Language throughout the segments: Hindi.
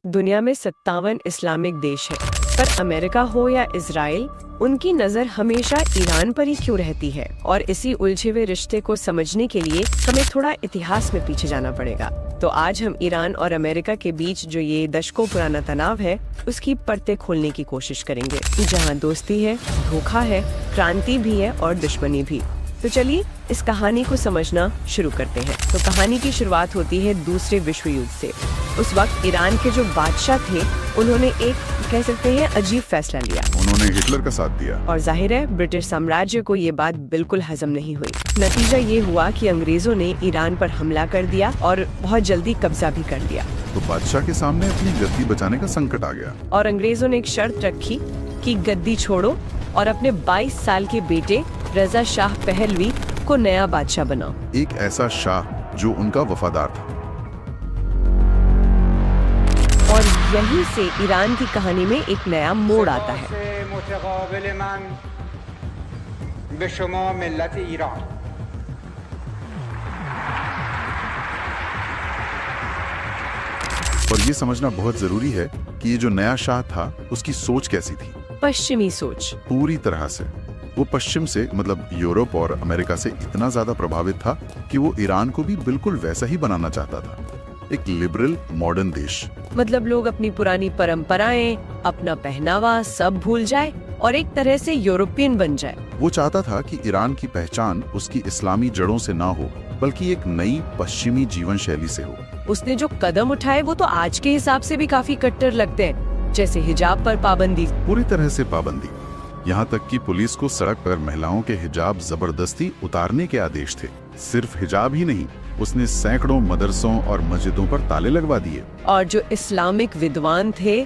दुनिया में 57 इस्लामिक देश है, पर अमेरिका हो या इजराइल, उनकी नजर हमेशा ईरान पर ही क्यों रहती है? और इसी उलझे हुए रिश्ते को समझने के लिए हमें थोड़ा इतिहास में पीछे जाना पड़ेगा। तो आज हम ईरान और अमेरिका के बीच जो ये दशकों पुराना तनाव है, उसकी परतें खोलने की कोशिश करेंगे, जहाँ दोस्ती है, धोखा है, क्रांति भी है और दुश्मनी भी। तो चलिए इस कहानी को समझना शुरू करते हैं। तो कहानी की शुरुआत होती है दूसरे विश्व युद्ध से। उस वक्त ईरान के जो बादशाह थे, उन्होंने एक कह सकते हैं अजीब फैसला लिया। उन्होंने हिटलर का साथ दिया और जाहिर है ब्रिटिश साम्राज्य को ये बात बिल्कुल हजम नहीं हुई। नतीजा ये हुआ कि अंग्रेजों ने ईरान पर हमला कर दिया और बहुत जल्दी कब्जा भी कर लिया। तो बादशाह के सामने अपनी गद्दी बचाने का संकट आ गया और अंग्रेजों ने एक शर्त रखी कि गद्दी छोड़ो और अपने 22 साल के बेटे रजा शाह पहलवी को नया बादशाह बनाओ। एक ऐसा शाह जो उनका वफादार था। और यहीं से ईरान की कहानी में एक नया मोड़ आता है। और ये समझना बहुत जरूरी है कि ये जो नया शाह था, उसकी सोच कैसी थी? पश्चिमी सोच। पूरी तरह से वो पश्चिम से, मतलब यूरोप और अमेरिका से इतना ज्यादा प्रभावित था कि वो ईरान को भी बिल्कुल वैसा ही बनाना चाहता था। एक लिबरल मॉडर्न देश। मतलब लोग अपनी पुरानी परंपराएं, अपना पहनावा सब भूल जाए और एक तरह से यूरोपियन बन जाए। वो चाहता था कि ईरान की पहचान उसकी इस्लामी जड़ों से ना हो, बल्कि एक नई पश्चिमी जीवन शैली से हो। उसने जो कदम उठाए वो तो आज के हिसाब से भी काफी कट्टर लगते हैं, जैसे हिजाब पर पाबंदी। पूरी तरह से पाबंदी, यहाँ तक कि पुलिस को सड़क पर महिलाओं के हिजाब जबरदस्ती उतारने के आदेश थे। सिर्फ हिजाब ही नहीं, उसने सैकड़ों मदरसों और मस्जिदों पर ताले लगवा दिए। और जो इस्लामिक विद्वान थे,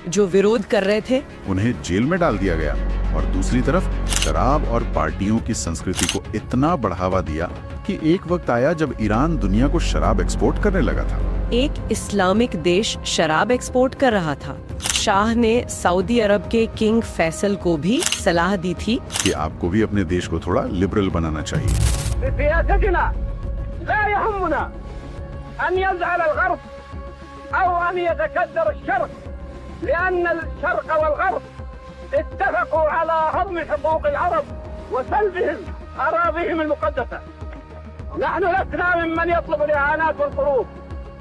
जो विरोध कर रहे थे, उन्हें जेल में डाल दिया गया। और दूसरी तरफ शराब और पार्टियों की संस्कृति को इतना बढ़ावा दिया कि एक वक्त आया जब ईरान दुनिया को शराब एक्सपोर्ट करने लगा था। एक इस्लामिक देश शराब एक्सपोर्ट कर रहा था। शाह ने सऊदी अरब के किंग फैसल को भी सलाह दी थी कि आपको भी अपने देश को थोड़ा लिबरल बनाना चाहिए।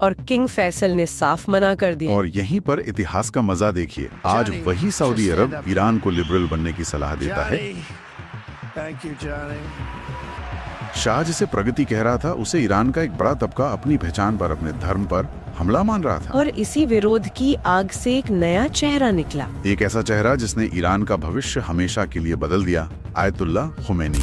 और किंग फैसल ने साफ मना कर दिया। और यहीं पर इतिहास का मजा देखिए। आज वही सऊदी अरब ईरान को लिबरल बनने की सलाह देता है। शाह जिसे प्रगति कह रहा था, उसे ईरान का एक बड़ा तबका अपनी पहचान पर, अपने धर्म पर हमला मान रहा था। और इसी विरोध की आग से एक नया चेहरा निकला। एक ऐसा चेहरा जिसने ईरान का भविष्य हमेशा के लिए बदल दिया, आयतुल्लाह खुमैनी।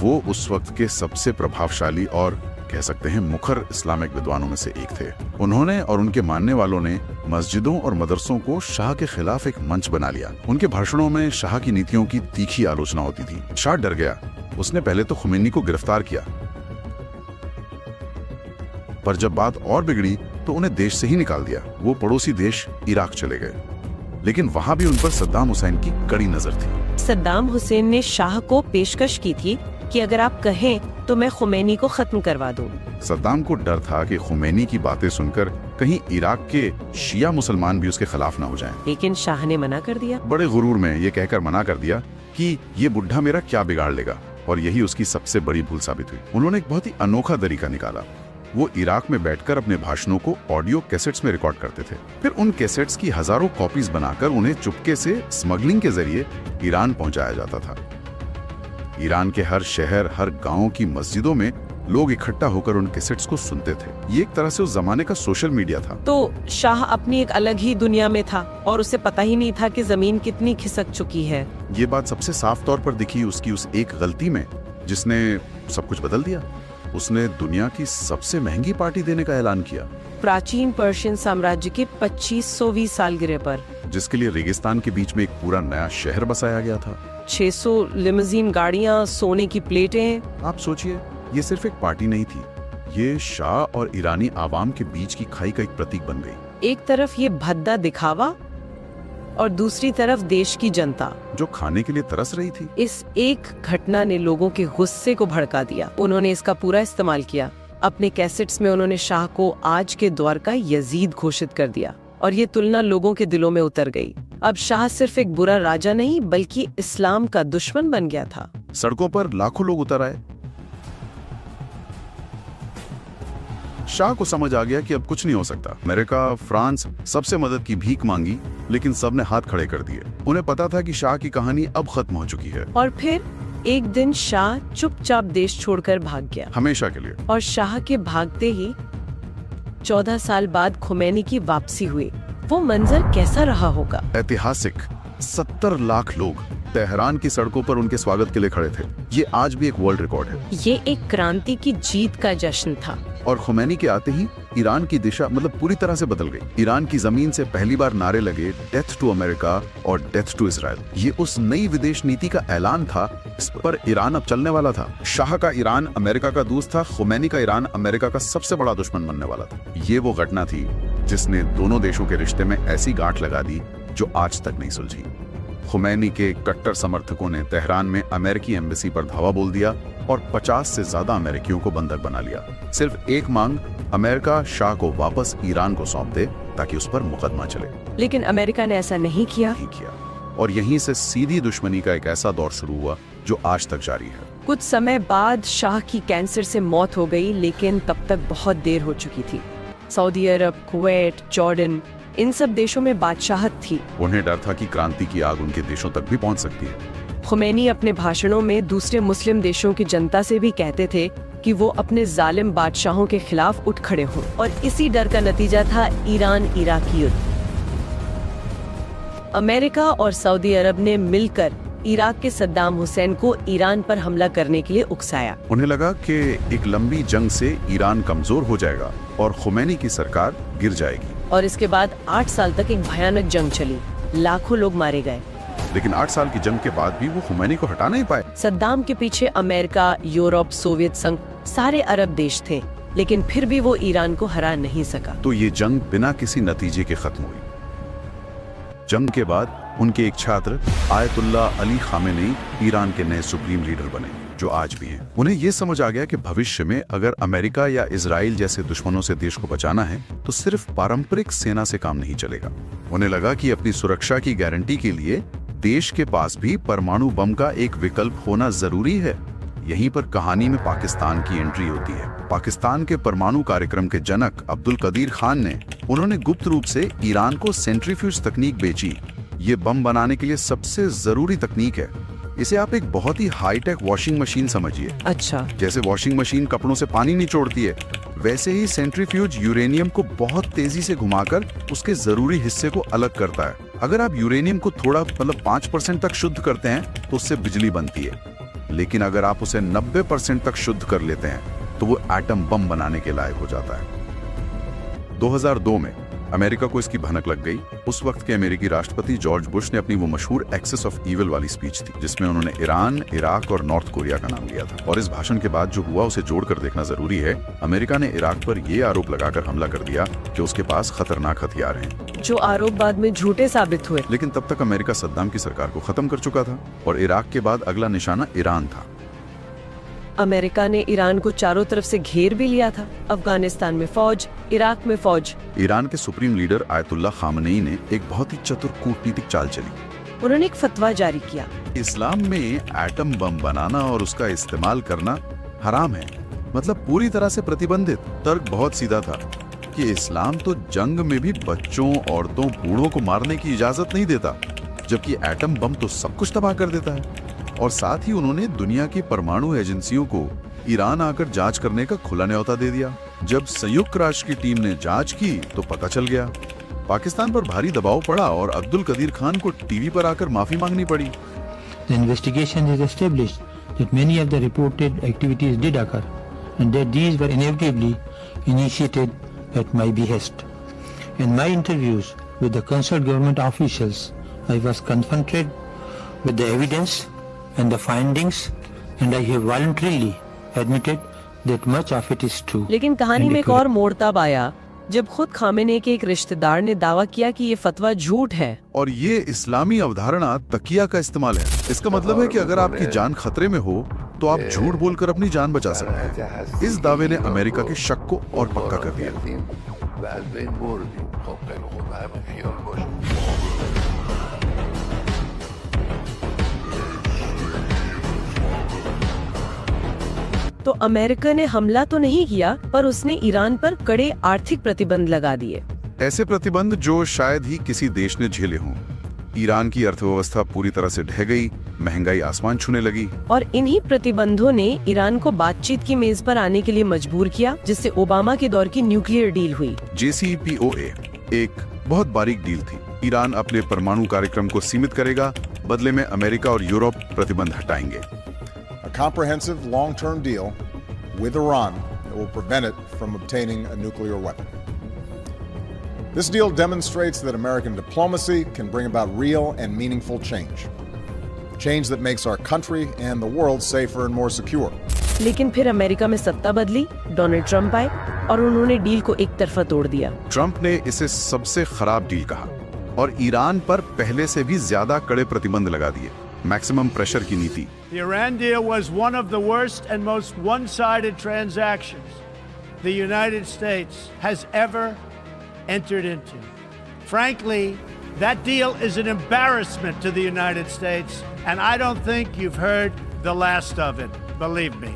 वो उस वक्त के सबसे प्रभावशाली और कह सकते हैं मुखर इस्लामिक विद्वानों में से एक थे। उन्होंने और उनके मानने वालों ने मस्जिदों और मदरसों को शाह के खिलाफ एक मंच बना लिया। उनके भाषणों में शाह की नीतियों की तीखी आलोचना होती थी। शाह डर गया। उसने पहले तो खुमैनी को गिरफ्तार किया, पर जब बात और बिगड़ी तो उन्हें देश से ही निकाल दिया। वो पड़ोसी देश इराक चले गए, लेकिन वहाँ भी उन पर सद्दाम हुसैन की कड़ी नजर थी। सद्दाम हुसैन ने शाह को पेशकश की थी कि अगर आप कहें तो मैं खुमैनी को खत्म करवा दूं। सद्दाम को डर था कि खुमैनी की बातें सुनकर कहीं इराक के शिया मुसलमान भी उसके खिलाफ ना हो जाएं। लेकिन शाह ने मना कर दिया। बड़े गुरूर में ये कहकर मना कर दिया कि ये बुढ़ा मेरा क्या बिगाड़ लेगा। और यही उसकी सबसे बड़ी भूल साबित हुई। उन्होंने एक बहुत ही अनोखा तरीका निकाला। वो इराक में बैठकर अपने भाषणों को ऑडियो कैसेट्स में रिकॉर्ड करते थे। फिर उन कैसेट्स की हजारों कॉपीज बनाकर उन्हें चुपके से स्मगलिंग के जरिए ईरान पहुंचाया जाता था। ईरान के हर शहर, हर गांव की मस्जिदों में लोग इकट्ठा होकर उन कैसेट्स को सुनते थे। ये एक तरह से उस जमाने का सोशल मीडिया था। तो शाह अपनी एक अलग ही दुनिया में था और उसे पता ही नहीं था कि जमीन कितनी खिसक चुकी है। ये बात सबसे साफ तौर पर दिखी उसकी उस एक गलती में, जिसने सब कुछ बदल दिया। उसने दुनिया की सबसे महंगी पार्टी देने का ऐलान किया। प्राचीन पर्शियन साम्राज्य के 2500वीं सालगिरह पर, जिसके लिए रेगिस्तान के बीच में एक पूरा नया शहर बसाया गया था। 600 लिमोजीन गाड़ियां, सोने की प्लेटें। आप सोचिए, ये सिर्फ एक पार्टी नहीं थी, ये शाह और ईरानी आवाम के बीच की खाई का एक प्रतीक बन गई। एक तरफ ये भद्दा दिखावा और दूसरी तरफ देश की जनता जो खाने के लिए तरस रही थी। इस एक घटना ने लोगों के गुस्से को भड़का दिया। उन्होंने इसका पूरा इस्तेमाल किया। अपने कैसेट्स में उन्होंने शाह को आज के दौर का यजीद घोषित कर दिया और ये तुलना लोगों के दिलों में उतर गई। अब शाह सिर्फ एक बुरा राजा नहीं बल्कि इस्लाम का दुश्मन बन गया था। सड़कों पर लाखों लोग उतर आए। शाह को समझ आ गया कि अब कुछ नहीं हो सकता। अमेरिका, फ्रांस सबसे मदद की भीख मांगी, लेकिन सबने हाथ खड़े कर दिए। उन्हें पता था कि शाह की कहानी अब खत्म हो चुकी है। और फिर एक दिन शाह चुपचाप देश छोड़कर भाग गया, हमेशा के लिए। और शाह के भागते ही 14 साल बाद खुमैनी की वापसी हुई। वो मंजर कैसा रहा होगा? ऐतिहासिक। 70 लाख लोग तेहरान की सड़कों पर उनके स्वागत के लिए खड़े थे। ये आज भी एक वर्ल्ड रिकॉर्ड है। ये एक क्रांति की जीत का जश्न था। और खुमैनी के आते ही ईरान की दिशा पूरी तरह से बदल गई। ईरान की जमीन से पहली बार नारे लगे, डेथ टू अमेरिका और डेथ टू इजराइल। ये उस नई विदेश नीति का ऐलान था, इस पर ईरान अब चलने वाला था। शाह का ईरान अमेरिका का दोस्त था, खुमैनी का ईरान अमेरिका का सबसे बड़ा दुश्मन बनने वाला था। ये वो घटना थी जिसने दोनों देशों के रिश्ते में ऐसी गांठ लगा दी जो आज तक नहीं सुलझी। खुमैनी के कट्टर समर्थकों ने तेहरान में अमेरिकी एम्बेसी पर धावा बोल दिया और 50 से ज्यादा अमेरिकियों को बंधक बना लिया। सिर्फ एक मांग, अमेरिका शाह को वापस ईरान को सौंप दे ताकि उस पर मुकदमा चले। लेकिन अमेरिका ने ऐसा नहीं किया। और यहीं से सीधी दुश्मनी का एक ऐसा दौर शुरू हुआ जो आज तक जारी है। कुछ समय बाद शाह की कैंसर से मौत हो गई, लेकिन तब तक बहुत देर हो चुकी थी। सऊदी अरब, कुवैत, जॉर्डन, इन सब देशों में बादशाहत थी। उन्हें डर था कि क्रांति की आग उनके देशों तक भी पहुंच सकती है। खुमैनी अपने भाषणों में दूसरे मुस्लिम देशों की जनता से भी कहते थे कि वो अपने जालिम बादशाहों के खिलाफ उठ खड़े हों, और इसी डर का नतीजा था ईरान इराकी युद्ध। अमेरिका और सऊदी अरब ने मिलकर इराक के सद्दाम हुसैन को ईरान पर हमला करने के लिए उकसाया। उन्हें लगा कि एक लंबी जंग से ईरान कमजोर हो जाएगा और खुमैनी की सरकार गिर जाएगी। और इसके बाद 8 साल तक एक भयानक जंग चली, लाखों लोग मारे गए। लेकिन 8 साल की जंग के बाद भी वो खुमैनी को हटा नहीं पाए। सद्दाम के पीछे अमेरिका, यूरोप, सोवियत संघ, सारे अरब देश थे, लेकिन फिर भी वो ईरान को हरा नहीं सका। तो ये जंग बिना किसी नतीजे के खत्म हुई। जंग के बाद उनके एक छात्र आयतुल्लाह अली खामेनी ईरान के नए सुप्रीम लीडर बने, जो आज भी हैं। उन्हें ये समझ आ गया कि भविष्य में अगर अमेरिका या इजराइल जैसे दुश्मनों से देश को बचाना है तो सिर्फ पारंपरिक सेना से काम नहीं चलेगा। उन्हें लगा कि अपनी सुरक्षा की गारंटी के लिए देश के पास भी परमाणु बम का एक विकल्प होना जरूरी है। यहीं पर कहानी में पाकिस्तान की एंट्री होती है। पाकिस्तान के परमाणु कार्यक्रम के जनक अब्दुल कदीर खान ने उन्होंने गुप्त रूप से ईरान को सेंट्रीफ्यूज तकनीक बेची। ये बम बनाने के लिए सबसे जरूरी तकनीक है। इसे आप एक बहुत ही हाईटेक वॉशिंग मशीन समझिए। अच्छा। जैसे वॉशिंग मशीन कपड़ों से पानी निचोड़ती है, वैसे ही सेंट्रीफ्यूज यूरेनियम को बहुत तेजी से घुमाकर उसके जरूरी हिस्से को अलग करता है। अगर आप यूरेनियम को थोड़ा 5% तक शुद्ध करते हैं तो उससे बिजली बनती है, लेकिन अगर आप उसे 90% तक शुद्ध कर लेते हैं तो वो एटम बम बनाने के लायक हो जाता है। 2002 में अमेरिका को इसकी भनक लग गई। उस वक्त के अमेरिकी राष्ट्रपति जॉर्ज बुश ने अपनी वो मशहूर एक्सेस ऑफ ईविल वाली स्पीच थी, जिसमें उन्होंने ईरान, इराक और नॉर्थ कोरिया का नाम लिया था। और इस भाषण के बाद जो हुआ उसे जोड़कर देखना जरूरी है। अमेरिका ने इराक पर यह आरोप लगाकर हमला कर दिया कि उसके पास खतरनाक हथियार हैं, जो आरोप बाद में झूठे साबित हुए। लेकिन तब तक अमेरिका सद्दाम की सरकार को खत्म कर चुका था और इराक के बाद अगला निशाना ईरान था। अमेरिका ने ईरान को चारों तरफ से घेर भी लिया था। अफगानिस्तान में फौज, इराक में फौज। ईरान के सुप्रीम लीडर आयतुल्लाह खामेनी ने एक बहुत ही चतुर कूटनीतिक चाल चली। उन्होंने एक फतवा जारी किया। इस्लाम में एटम बम बनाना और उसका इस्तेमाल करना हराम है, मतलब पूरी तरह से प्रतिबंधित। तर्क बहुत सीधा था कि इस्लाम तो जंग में भी बच्चों, औरतों, बूढ़ों को मारने की इजाजत नहीं देता, जबकि एटम बम तो सब कुछ तबाह कर देता है। और साथ ही उन्होंने दुनिया की परमाणु एजेंसियों को ईरान आकर जांच करने का खुला न्योता दे दिया। जब संयुक्त राष्ट्र की टीम ने जांच की तो पता चल गया, पाकिस्तान पर भारी दबाव पड़ा और अब्दुल कदीर खान को टीवी पर आकर माफी मांगनी पड़ी। The investigation has established that many of the reported activities did occur and that these were inevitably initiated at my behest. In my interviews with the concerned government officials, I was confronted with the evidence and the findings, and I have voluntarily admitted that much of it is true. लेकिन कहानी में एक और मोड़ तब आया जब खुद खामेनी के एक रिश्तेदार ने दावा किया कि ये फतवा झूठ है। और ये इस्लामी अवधारणा तकिया का इस्तेमाल है। इसका मतलब है कि अगर आपकी जान खतरे में हो तो आप झूठ बोलकर अपनी जान बचा सकते हैं। इस दावे ने अमेरिका के शक को और पक्का कर दिया। तो अमेरिका ने हमला तो नहीं किया, पर उसने ईरान पर कड़े आर्थिक प्रतिबंध लगा दिए। ऐसे प्रतिबंध जो शायद ही किसी देश ने झेले हों। ईरान की अर्थव्यवस्था पूरी तरह से ढह गई, महंगाई आसमान छूने लगी। और इन्हीं प्रतिबंधों ने ईरान को बातचीत की मेज पर आने के लिए मजबूर किया, जिससे ओबामा के दौर की न्यूक्लियर डील हुई। JCPOA एक बहुत बारीक डील थी। ईरान अपने परमाणु कार्यक्रम को सीमित करेगा, बदले में अमेरिका और यूरोप प्रतिबंध हटाएंगे। A comprehensive long-term deal with Iran that will prevent it from obtaining a nuclear weapon. This deal demonstrates that American diplomacy can bring about real and meaningful change. Change that makes our country and the world safer and more secure. लेकिन फिर अमेरिका में सत्ता बदली, डोनाल्ड ट्रंप आए और उन्होंने डील को एक तरफा तोड़ दिया। ट्रंप ने इसे सबसे खराब डील कहा और ईरान पर पहले से भी ज्यादा कड़े प्रतिबंध लगा दिए। मैक्सिमम प्रेशर की नीति। The Iran deal was one of the worst and most one-sided transactions the United States has ever entered into. Frankly, that deal is an embarrassment to the United States, and I don't think you've heard the last of it, believe me.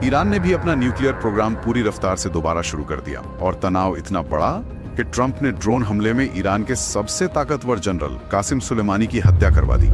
Iran ने भी अपना न्यूक्लियर प्रोग्राम पूरी रफ्तार से दोबारा शुरू कर दिया और तनाव इतना बढ़ा कि ट्रंप ने ड्रोन हमले में ईरान के सबसे ताकतवर जनरल कासिम सुलेमानी की हत्या करवा दी।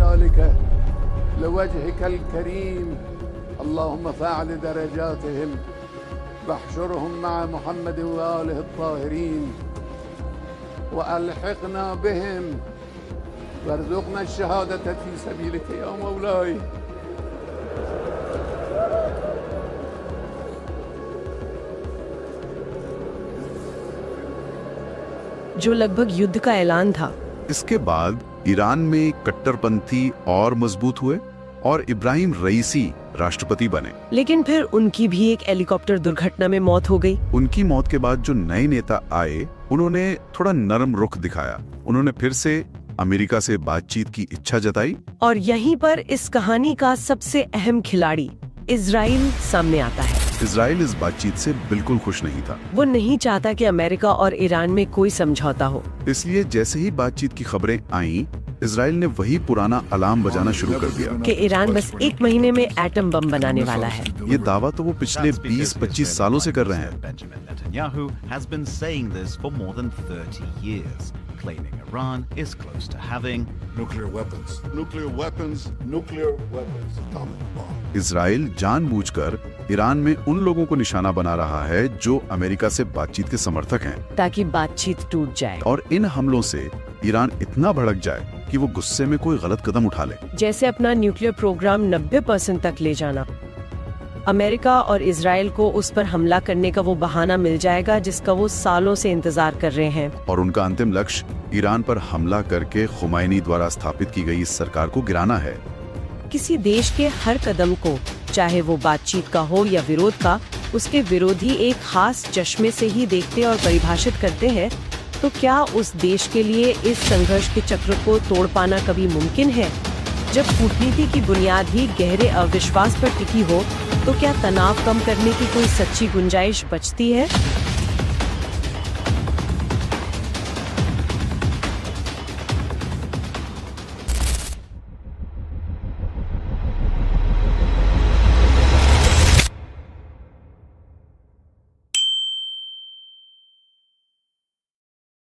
जो लगभग युद्ध का ऐलान था। इसके बाद ईरान में कट्टरपंथी और मजबूत हुए और इब्राहिम रईसी राष्ट्रपति बने। लेकिन फिर उनकी भी एक हेलीकॉप्टर दुर्घटना में मौत हो गई। उनकी मौत के बाद जो नए नेता आए, उन्होंने थोड़ा नरम रुख दिखाया। उन्होंने फिर से अमेरिका से बातचीत की इच्छा जताई। और यहीं पर इस कहानी का सबसे अहम खिलाड़ी इजराइल सामने आता है। इजराइल इस बातचीत से बिल्कुल खुश नहीं था। वो नहीं चाहता कि अमेरिका और ईरान में कोई समझौता हो। इसलिए जैसे ही बातचीत की खबरें आईं, इजराइल ने वही पुराना अलार्म बजाना शुरू कर दिया कि ईरान बस 1 महीने में एटम बम बनाने वाला है। ये दावा तो वो पिछले 20-25 सालों से कर रहे हैं। Benjamin Netanyahu has been saying this for more than 30 years, claiming Iran is close to having nuclear weapons, atomic bomb. Israel जानबूझकर ईरान में उन लोगों को निशाना बना रहा है जो अमेरिका से बातचीत के समर्थक हैं, ताकि बातचीत टूट जाए। और इन हमलों से ईरान इतना भड़क जाए कि वो गुस्से में कोई गलत कदम उठा ले, जैसे अपना न्यूक्लियर प्रोग्राम 90% तक ले जाना। अमेरिका और इजराइल को उस पर हमला करने का वो बहाना मिल जाएगा जिसका वो सालों से इंतजार कर रहे हैं। और उनका अंतिम लक्ष्य ईरान पर हमला करके खुमैनी द्वारा स्थापित की गई इस सरकार को गिराना है। किसी देश के हर कदम को, चाहे वो बातचीत का हो या विरोध का, उसके विरोधी एक खास चश्मे से ही देखते और परिभाषित करते हैं, तो क्या उस देश के लिए इस संघर्ष के चक्र को तोड़ पाना कभी मुमकिन है? जब कूटनीति की बुनियाद ही गहरे अविश्वास पर टिकी हो, तो क्या तनाव कम करने की कोई सच्ची गुंजाइश बचती है?